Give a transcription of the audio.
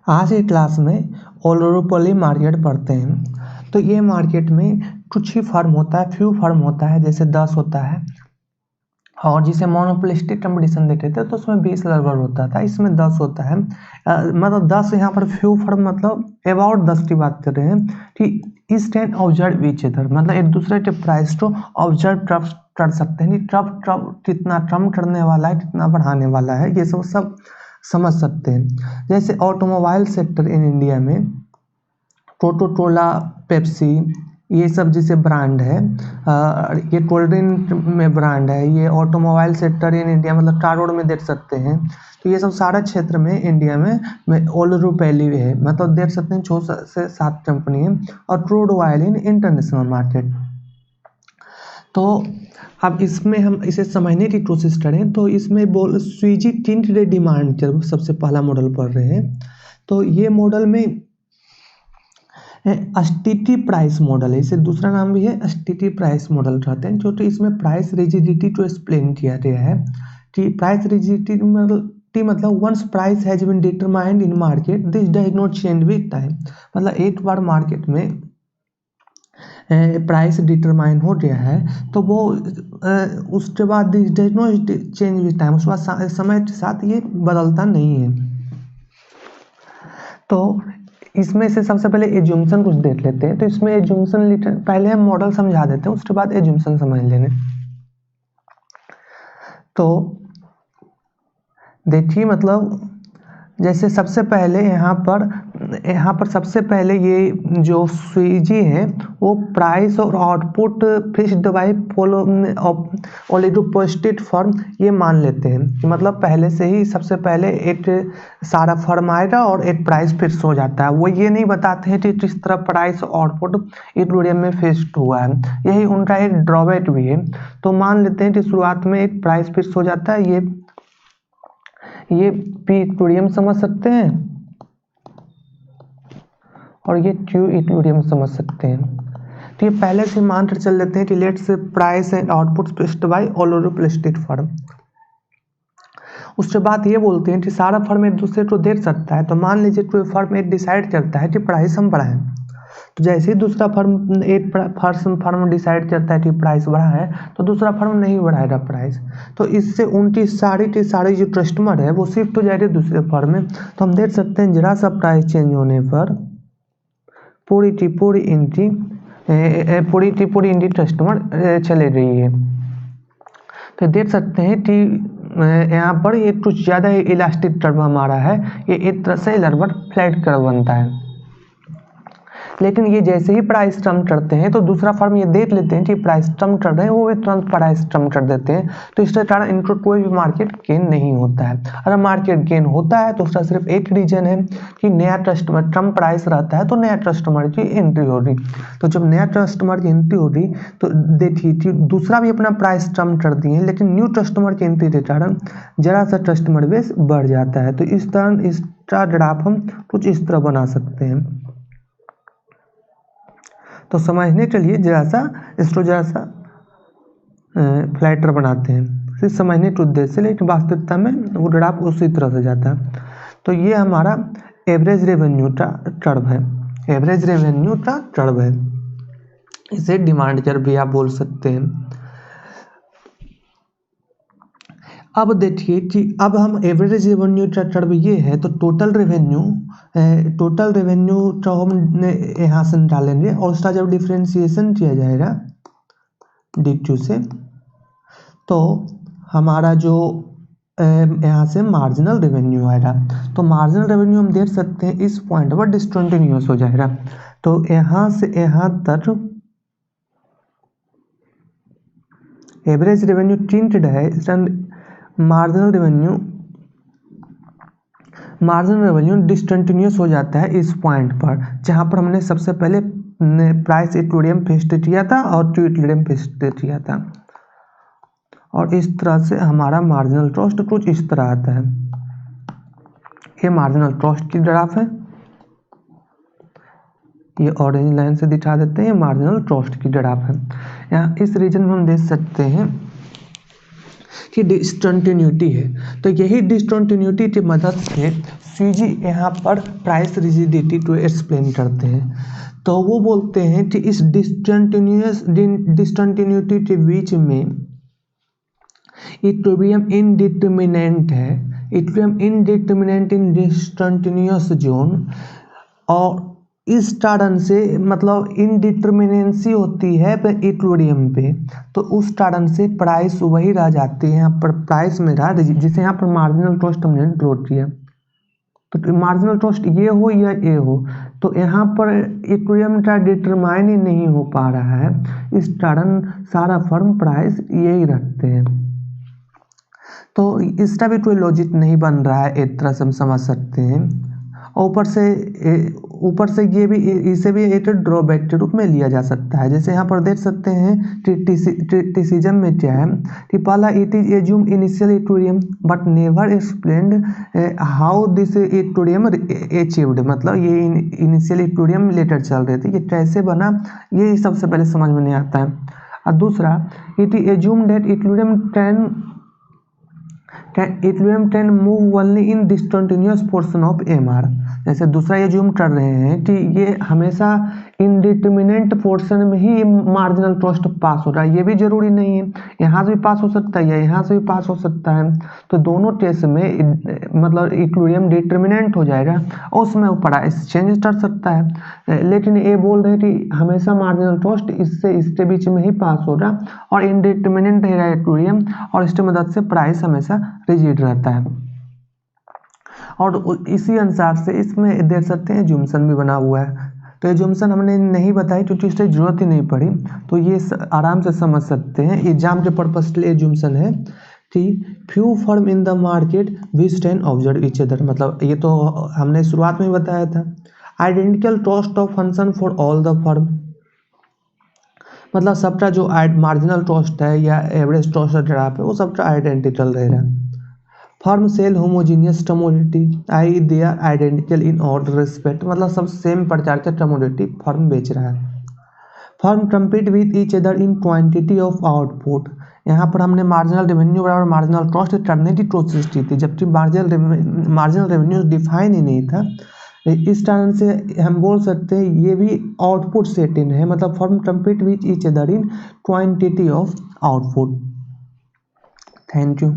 आज की क्लास में ओलिगोपोली मार्केट पढ़ते हैं। तो ये मार्केट में कुछ ही फर्म होता है, फ्यू फर्म होता है, जैसे 10 होता है, और जिसे मोनोपोलिस्टिक कंपटीशन देते थे तो उसमें 20 लगभग होता था, इसमें 10 होता है। मतलब 10 यहाँ पर फ्यू फर्म, मतलब अबाउट 10 की बात कर रहे हैं कि इस कैन ऑब्जर्व ईच अदर, मतलब एक दूसरे के प्राइस को ऑब्जर्व कर सकते हैं कि ट्रब कितना कम करने वाला है, कितना बढ़ाने वाला है, ये सब समझ सकते हैं। जैसे ऑटोमोबाइल सेक्टर इन इंडिया में कोको कोला, पेप्सी, ये सब जैसे ब्रांड है, ये कोल्ड ड्रिंक में ब्रांड है, ये ऑटोमोबाइल सेक्टर इन इंडिया मतलब कारोड़ में देख सकते हैं। तो ये सब सारा क्षेत्र में इंडिया में ओलिगोपोली है, मतलब देख सकते हैं 6 से 7 कंपनी है, और crude oil in international market. तो अब इसमें हम इसे समझने की कोशिश करें तो इसमें स्विगी टिंट डे डिमांड जब सबसे पहला मॉडल पढ़ रहे हैं, तो ये मॉडल में एसटीटी प्राइस मॉडल है, इसे दूसरा नाम भी है एसटीटी प्राइस मॉडल कहते हैं, क्योंकि इसमें प्राइस रिजिडिटी को एक्सप्लेन किया गया है कि प्राइस रिजिडिटी मतलब once price has been determined in market this does not change with time, मतलब एक बार मार्केट में प्राइस डिटरमाइन हो गया है तो वो उसके बाद this does not change with time, उसके बाद समय के साथ ये बदलता नहीं है। तो इसमें से सबसे पहले एज्यूम्पशन कुछ देख लेते हैं। तो इसमें एज्यूम्पशन पहले हम मॉडल समझा देते हैं, उसके बाद एज्यूम्पशन समझ लेने। तो देखिए, मतलब जैसे सबसे पहले यहाँ पर सबसे पहले ये जो स्विगी है वो प्राइस और output fixed by oligopolistic firm ये मान लेते हैं कि मतलब पहले से ही सबसे पहले एक सारा फर्म आएगा और एक प्राइस फिक्स हो जाता है। वो ये नहीं बताते हैं कि किस तरह प्राइस आउटपुट इक्विलिब्रियम में फिक्स्ड हुआ है, यही उनका एक ड्रॉबैक भी है। तो मान लेते हैं कि शुरुआत में एक प्राइस फिक्स हो जाता है, ये पी इक्विलिब्रियम समझ सकते हैं और ये क्यू इक्विलिब्रियम समझ सकते हैं। तो ये पहले से मान कर चल लेते हैं कि let's say price and output fixed by oligopolistic firm. उसके बाद ये बोलते हैं कि सारा फर्म एक दूसरे को देख सकता है। तो मान लीजिए कोई फर्म एक डिसाइड करता है कि प्राइस हम बढ़ाएं, तो जैसे ही दूसरा फर्म फर्म डिसाइड करता है कि प्राइस बढ़ा है तो दूसरा फर्म नहीं बढ़ाएगा प्राइस, तो इससे उनकी सारी जो कस्टमर है वो शिफ्ट हो जाएगी दूसरे फर्म में। तो हम देख सकते हैं जरा सा प्राइस चेंज होने पर पूरी इंडी कस्टमर चले गई है। तो देख सकते हैं कि यहाँ पर ये कुछ ज़्यादा इलास्टिक कर्व हमारा है, ये एक तरह से लगभग फ्लैट कर्व बनता है। लेकिन ये जैसे ही प्राइस कम करते हैं तो दूसरा फर्म ये देख लेते हैं कि प्राइस कम कर रहे हैं, वो भी तुरंत प्राइस कम कर देते हैं। तो इसके कारण इनको कोई भी मार्केट गेन नहीं होता है। अगर मार्केट गेन होता है तो उसका सिर्फ एक रीजन है कि नया कस्टमर, कम प्राइस रहता है तो नया कस्टमर की एंट्री होगी। तो जब नया कस्टमर की एंट्री होगी तो देखिए कि दूसरा भी अपना प्राइस कम कर दिए, लेकिन न्यू कस्टमर की एंट्री के कारण जरा सा कस्टमर बेस बढ़ जाता है। तो इस तरह इसका ग्राफ हम कुछ इस तरह बना सकते हैं। तो समझने के लिए इसको जरा सा फ्लैटर बनाते हैं, सिर्फ समझने के उद्देश्य से, लेकिन वास्तविकता में वो ग्राफ उसी तरह से जाता है। तो ये हमारा एवरेज रेवेन्यू का कर्व है, एवरेज रेवेन्यू का कर्व है, इसे डिमांड कर्व भी आप बोल सकते हैं। अब देखिए कि अब हम एवरेज रेवेन्यू का कर्व ये है, तो टोटल रेवेन्यू को हम यहाँ से निकालेंगे और उसका जब डिफ्रेंशिएशन किया जाएगा D2 से, तो हमारा जो यहाँ से मार्जिनल रेवेन्यू आएगा। तो मार्जिनल रेवेन्यू हम देख सकते हैं इस पॉइंट पर डिसकंटिन्यूअस हो जाएगा। तो यहाँ से यहाँ तक एवरेज रेवेन्यू टिंटेड है, मार्जिनल रेवेन्यू डिसकंटिन्यूअस हो जाता है इस पॉइंट पर, जहाँ पर हमने सबसे पहले प्राइस इक्विलिब्रियम फिक्स्ड किया था और क्यू इक्विलिब्रियम फिक्स्ड किया था। और इस तरह से हमारा मार्जिनल कॉस्ट कुछ इस तरह आता है। ये मार्जिनल कॉस्ट की ग्राफ है, ये ऑरेंज लाइन से दिखा देते हैं, ये मार्जिनल कॉस्ट की ग्राफ है। यहाँ इस रीजन में हम देख सकते हैं कि डिसकंटिन्यूटी है। तो यही डिसकंटिन्यूटी की मदद से सीजी यहाँ पर प्राइस रिजिडिटी टू एक्सप्लेन करते हैं। तो वो बोलते हैं कि इस डिसकंटिन्यूटी के बीच में इक्विलिब्रियम इनडिटरमिनेंट है, इक्विलिब्रियम इनडिटरमिनेंट इन डिसकंटिन्यूअस जोन, और इस कारण से मतलब इनडिटरमिनेंसी होती है इक्विलिब्रियम पे, तो उस कारण से प्राइस वही रह जाती है यहाँ पर, प्राइस में रहा, जिसे यहाँ पर मार्जिनल कॉस्ट हमने ड्रॉ किया। तो मार्जिनल कॉस्ट ये हो या ये हो, तो यहाँ पर इक्विलिब्रियम का डिटरमाइन ही नहीं हो पा रहा है, इस कारण सारा फर्म प्राइस यही रखते हैं। तो इसका भी कोई लॉजिक नहीं बन रहा है, एक तरह से हम समझ सकते हैं। ऊपर से ये भी, इसे भी एक ड्रॉबैक के रूप में लिया जा सकता है। जैसे यहाँ पर देख सकते हैं क्रिटिसिज्म में क्या है कि पहला, it is assumed initial equilibrium but never explained how this equilibrium achieved, मतलब ये इनिशियल इक्विलिब्रियम लेटर चल रहे थे, ये कैसे बना, ये सबसे पहले समझ में नहीं आता है। और दूसरा, it is assumed that equilibrium can move only in discontinuous portion of MR. जैसे दूसरा ये जूम कर रहे हैं कि ये हमेशा इनडिटरमिनेंट पोर्शन में ही मार्जिनल कॉस्ट पास हो रहा है, ये भी जरूरी नहीं है, यहाँ से भी पास हो सकता है या यहाँ से भी पास हो सकता है। तो दोनों केस में मतलब इक्विलिब्रियम डिटरमिनेंट हो जाएगा और उसमें वो प्राइस चेंज कर सकता है। लेकिन ये बोल रहे हैं कि हमेशा मार्जिनल कॉस्ट इसके बीच में ही पास हो रहा और इनडिटरमिनेंट रहेगा इक्विलिब्रियम, और इसकी मदद से प्राइस हमेशा रिजिड रहता है। और इसी अनुसार से इसमें देख सकते हैं जूमसन भी बना हुआ है। तो ये जूमसन हमने नहीं बताई क्योंकि इसकी जरूरत ही नहीं पड़ी, तो ये आराम से समझ सकते हैं, एग्जाम के पर्पस के लिए जूमसन है कि few firm in the market which can observe each other, मतलब ये तो हमने शुरुआत में बताया था। Identical cost of function for all the firm, मतलब सबका जो मार्जिनल कॉस्ट है या एवरेज कॉस्ट ग्राफ है वो सबका आइडेंटिकल रहेगा। Firm sell homogeneous commodity I they are identical in all respect, मतलब सब सेम प्रकार के कमोडिटी फर्म बेच रहा है। Firm compete with each other in quantity of output, यहाँ पर हमने मार्जिनल रेवेन्यू बराबर मार्जिनल कॉस्ट करने की कोशिश की थी, जबकि मार्जिनल रेवेन्यू डिफाइन ही नहीं था। इस कारण से हम बोल सकते हैं ये भी आउटपुट सेट इन है, मतलब firm compete with each other in quantity of output. Thank you.